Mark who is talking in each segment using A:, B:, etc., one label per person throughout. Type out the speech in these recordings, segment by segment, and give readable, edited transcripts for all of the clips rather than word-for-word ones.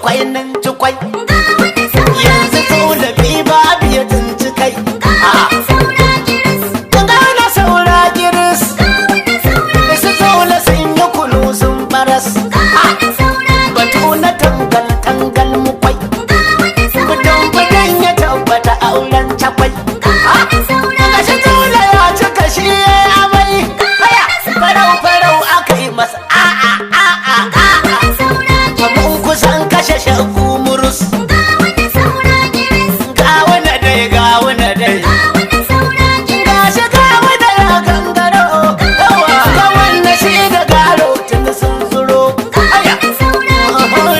A: kwai nan ci kwai yanzu tsola bi babu ya tunci kai gana saura giris su tsola sun yi kunu sun baras batu na tangal tangal mu kwai budan ya tabbata auren cakwai gashi tsola ya cika shi ya amai farau farau aka yi masa mun kusan kashe shagu murus gawuna dai gashi gawuna ya gangaro gawan shi da garo tun sun zuro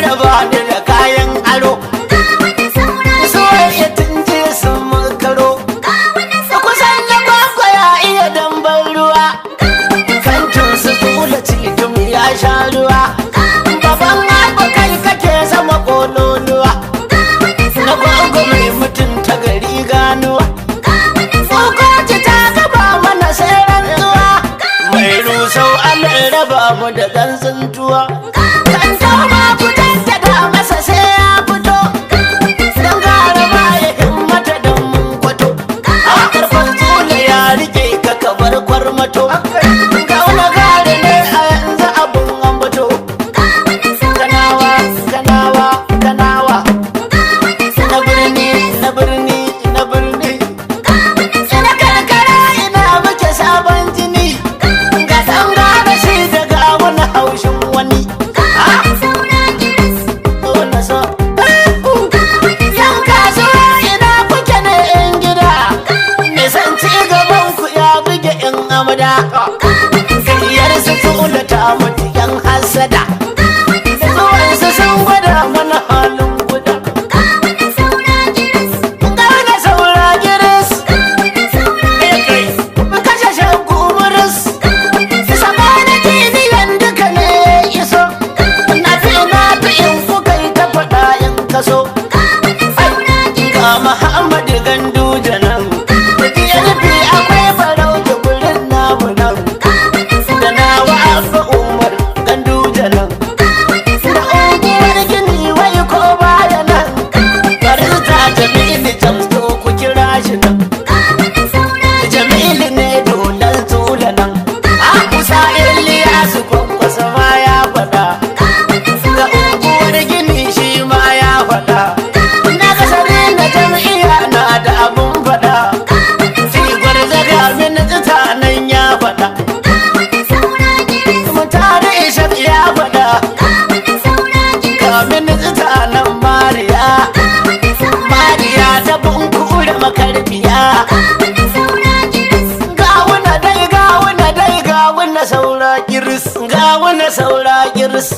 A: raba ni da kayan aro soyayya tun je sun makaro kusan na kwakwa ya iya dambar ruwa kantin su tula cikin ya sha ruwa baban abu kai kake zama kololuwa na gwagwa mai mutunta gari ganuwa kokoci ta gaba mana sai rantsuwa mai rusau an raba mu da gansuntuwa kan tauma ku tattata masa sai ya fito don gara ma ya himmata don mun kwato a karfan tsula ya rike ka kabar kwarmato ga wani gari ne a yanzu abun ambato kanawa na birni ina karkara ina muke sabon jini ga dan gara shi daga wani haushin wani yan kasuwa ina kuke ne yan gida nisan ci gaban ku ya buge yan amada kiyar su tula ta mutu yan hasada zuwansu sun gwada mana halin guda gana saura giris kashe shagu muris sama da kiniyan duka ne iso na fi in kuka yi ta faɗa in kaso ga Muhammadu Ganduje nan da DLP akwai farau da gurin namu nan da nawa Abba Umar Ganduje nan da unguwar gini wai ko baya nan barista Jamilu Jamsto ku kira shi nan Jamilu ne dolan tula nan Musa Iliyasu kwankwasa ma ya faɗa ga unguwar gini shi ma ya faɗa na kasari na jam'iyya na da abun faɗa sigwar zaga min tsita nan ya faɗa mutane ishaq ya faɗa kamin tsita nan mariya ta bunku da makarfiya gawuna saura giris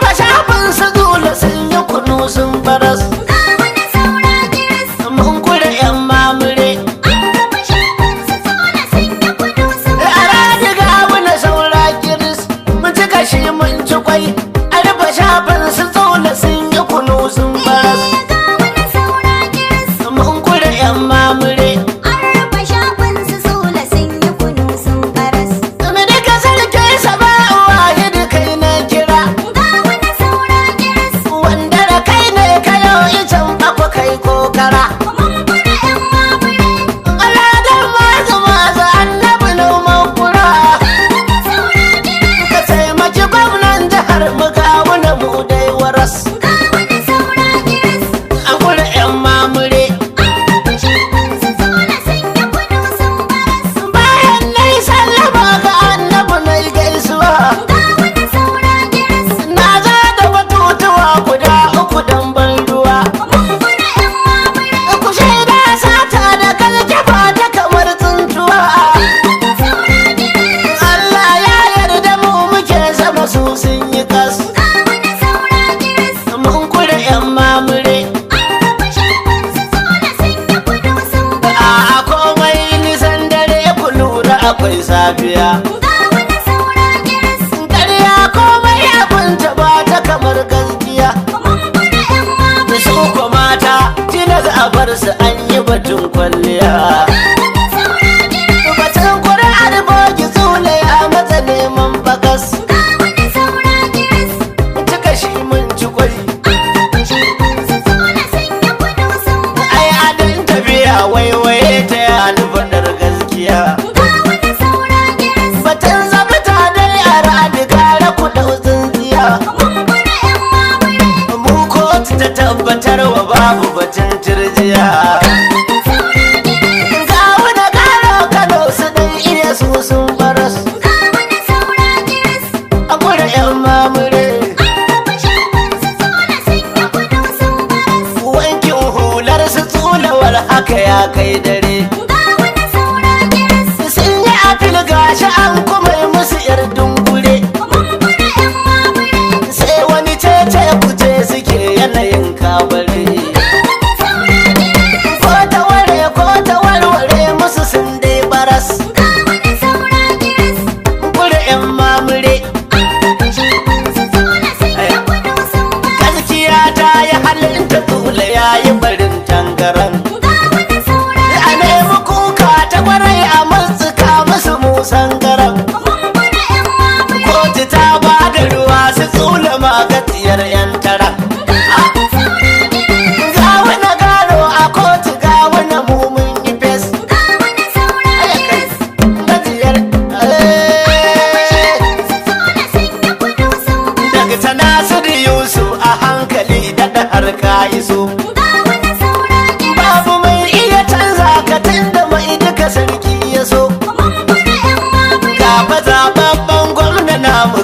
A: ba shafin su zula sun yi kunu sun baras mun kura yan mamure gawuna saura giris mun ci kashi mun ci kwai arba shafin su zula sun yi kunu sun baras mun kura yan mamure akwai safiya ƙarya komai abinta ba ta kamar gaskiya su ko mata tilas a bar su an yi batun kwalliya batun ƙuri'ar bogi zule a matsa neman bakas cika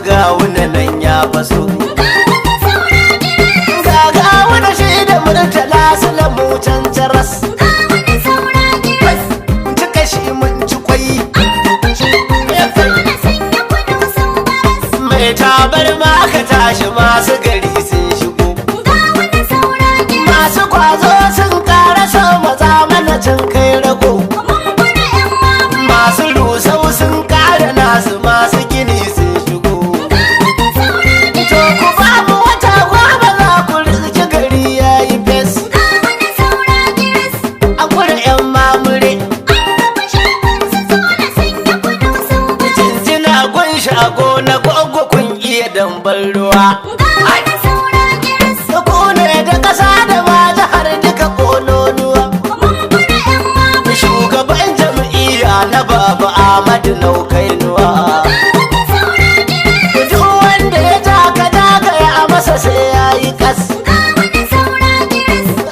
A: ga wuna nan ya faso ga wuna shi da murtala su lamu can caras cika shi mun ci kwai mai tabar ma ka tashi masu gari sun shigo masu kwazo sun karasa maza mana can kai rago masu rusau sun kara nasu masu gini sun shigo to ku ba mu wata goma za ku rizki gari ya yi fes an kura yan mamure jinjina gun shago na gwaggo kun iya dambar ruwa ku ne da ƙasa da ma jihar duka kololuwa shugaban jam'iyya na baba Ahmadu Naukainuwa duk wanda ya taka dagaya a masa sai ya yi kas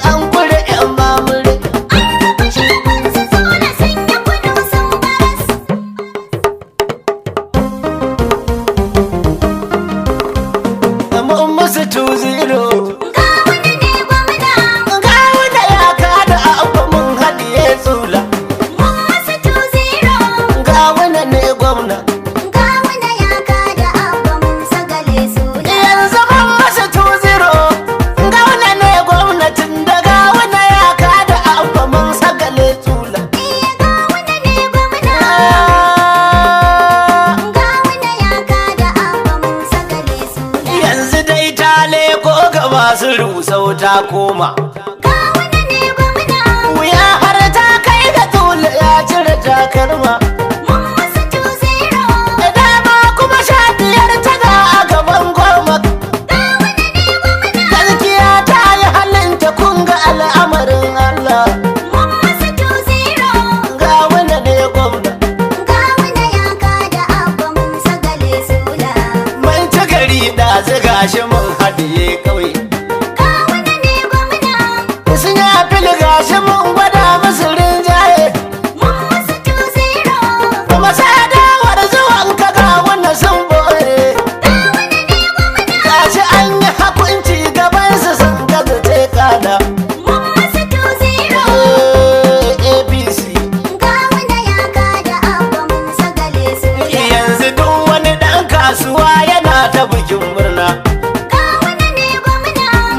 A: an kure yan mamure mun musu 2-0 ga wanda ya kada abu mun haɗiye tsula ga wanda ne gwamna yanzu mun masa 2-0 ga wanda ne gwamnatin da ga wanda ya kada abu mun sagale tsula yanzu dai ta leko ga masu rusau ta koma wuya har ta kai ga tula ya cire takalma da dama kuma 15 ta ga a gaban goma gaskiya ta yi halinta kun ga al'amarin Allah ga wanda ne gwamna mun ci gari da ziga shi mun haɗiye ƙauye sun yi fili gashi mun gwada musu rinjaye kuma sadawar zuwan ka ga wannan sun boye gashi an yi hakunci gabansu sun gaza te kada APC yanzu duk wani ɗan kasuwa yana ta bikin murna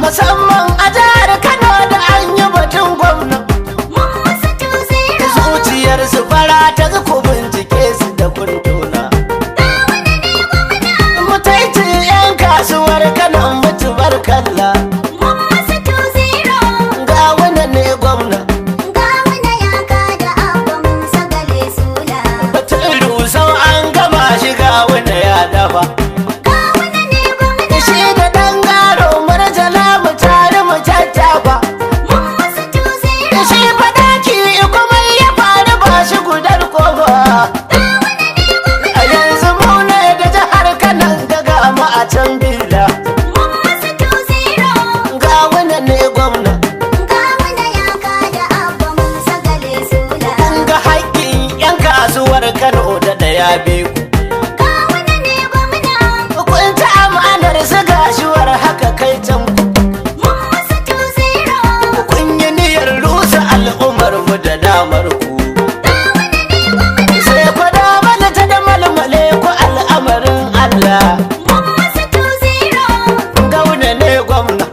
A: musamman a jihar Kano da an yi batun gwamna zuciyar su fara ta ku bincike su da kuntuna mutaici yan kasuwar Kano mutu barkalla ga wanda ne gwamna batun rusau an gama shi ga wanda ya dafa shi da ɗan garo marjala mu tare mu tattafa shi fadaki kuma ya faru ba shi gudar kofa a yanzu mu ne da jihar Kano daga mu a can bila ga wanda ne gwamna kun ga haƙƙin 'yan kasuwar Kano da ɗaya biyu kun ta amanar su gashuwar haka kai can kun yi niyyar rusa al'ummar mu da damar ku sai ku damar ta da malmale ku al'amarin Allah gauna ne gwamna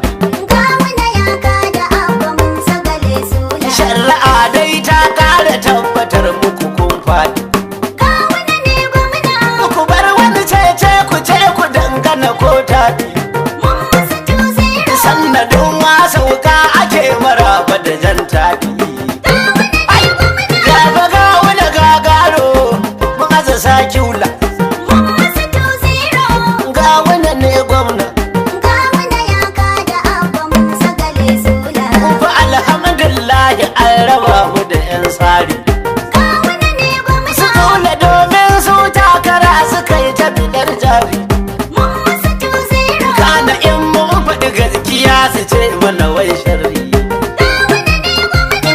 A: shari'a dai ta kara tabbatar muku kun faɗi ku bar wani cece ku ce ku dangana ko taɗi sannadin ma sauka ake maraba da jan taɗi gaba ga wani gagaro mun aza sakiula ga wani ne gwamna fa alhamdulillah an raba mu da 'yan tsari su tsula domin su takara su kai ta bidar jari kana in mun faɗi gaskiya su ce mana wai sharri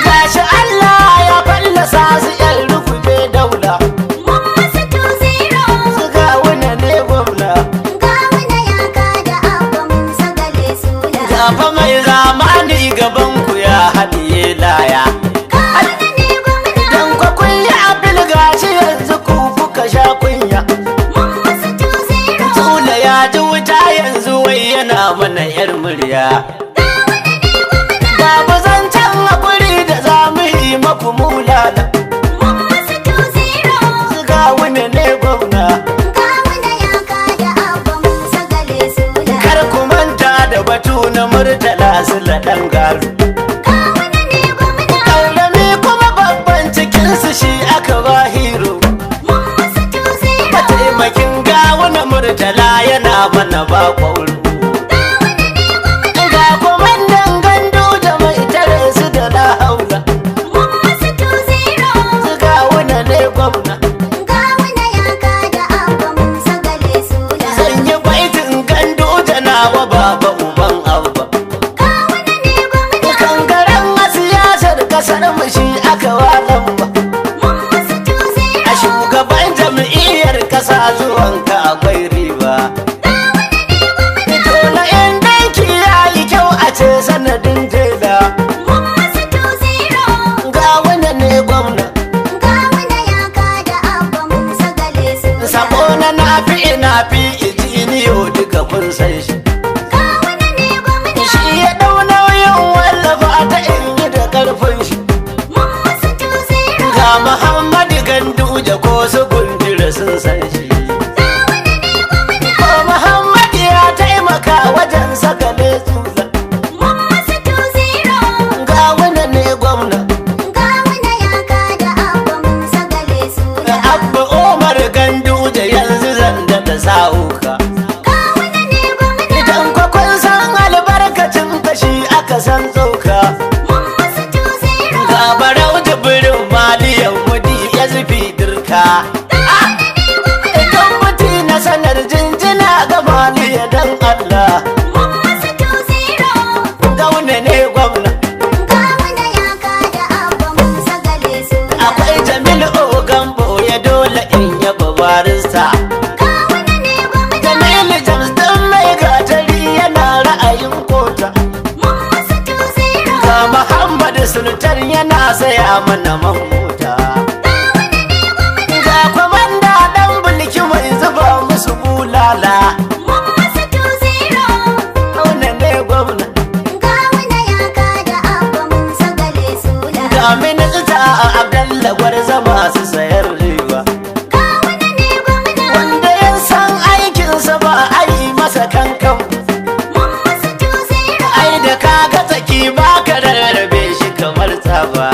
A: gashi Allah ya fallasa su 'yan rukube daula su ga wani ne gwamna gwamna.
B: Gawuna ya kada Abba Musa Gale Sula.
A: Kar ku manta da batu na Murtala Sula ɗan garu.
B: Gawuna ne gwamna.
A: Ƙarami kuma babban cikinsu shi aka ba hiro.
B: Mun masa tuzira.
A: Mataimakin gawuna Murtala yana mana ba ƙwauro. Ga kwamandan gandu da mai tare su da na haula.
B: Mun masa tuzira.
A: Su gawuna ne gwamna.
B: Gawuna ya kada Abba Musa Gale Sula.
A: Zan yi baitin gandu da nawa baba uban abba.
B: Gawuna ne gwamna.
A: Kangaren a siyasar kasar mu shi aka walan ba.
B: Mun masa tuzira.
A: A shugaban jam'iyyar kasa zuwanka akwai riba. Dole in danki ya yi kyau a ce sanadin jela.
B: Mun masa tuzira.
A: Gawuna ne gwamna.
B: Gawuna ya kada Abba Musa Gale Sula.
A: Sabo na nafi ijiniyo duka kun san shi.
B: Gawuna ne gwamna.
A: Shi ya dau nauyin wallafa ta inyi da karfin shi.
B: Mun masa tuzira.
A: Ga Muhammadu Ganduje ko su gundura sun san shi. Ko Muhammadu ya taimaka wajen sakale tsutsa.
B: Mun masa tuzira.
A: Gawuna ne gwamna.
B: Gawuna ya kada Abba Musa Gale Sula.
A: Abba Umar Ganduje yanzu zan da sa'uka.
B: Gawuna ne gwamna.
A: Idan kwakwan san albarkacin kashi aka san tsoka.
B: Mun masa tuzira.
A: Ga barau jibirin maliyan mudi ya zufi dirka. Idan mutu na sanar jinjina ga maliya dan Allah.
B: Mun masa tuzira.
A: Gauna ne gwamna.
B: Gawuna ya kada Abba Musa Gale Sula.
A: Akwai Jamil Ogambo ya dole in yaba barista.
B: Gawuna ne gwamna.
A: Jamilu James dan mai gatari yana ra'ayin kota.
B: Mun masa tuzira.
A: Ga Muhammadu Sultan yana saya mana man mota. Ga kwamanda dan bulki mai zuba musu bulala.
B: Mun masa tuzira.
A: Gauna ne gwamna.
B: Gawuna ya kada Abba Musa Gale Sula.
A: Ga minista a Abdallah gwarza masu sayar riba.
B: Gawuna ne gwamna.
A: Wanda ya san aikinsa ba a yi masa kankan.
B: Mun masa tuzira.
A: Ai da kaga tsaki ba ka rarrabe shi kamar tsaba.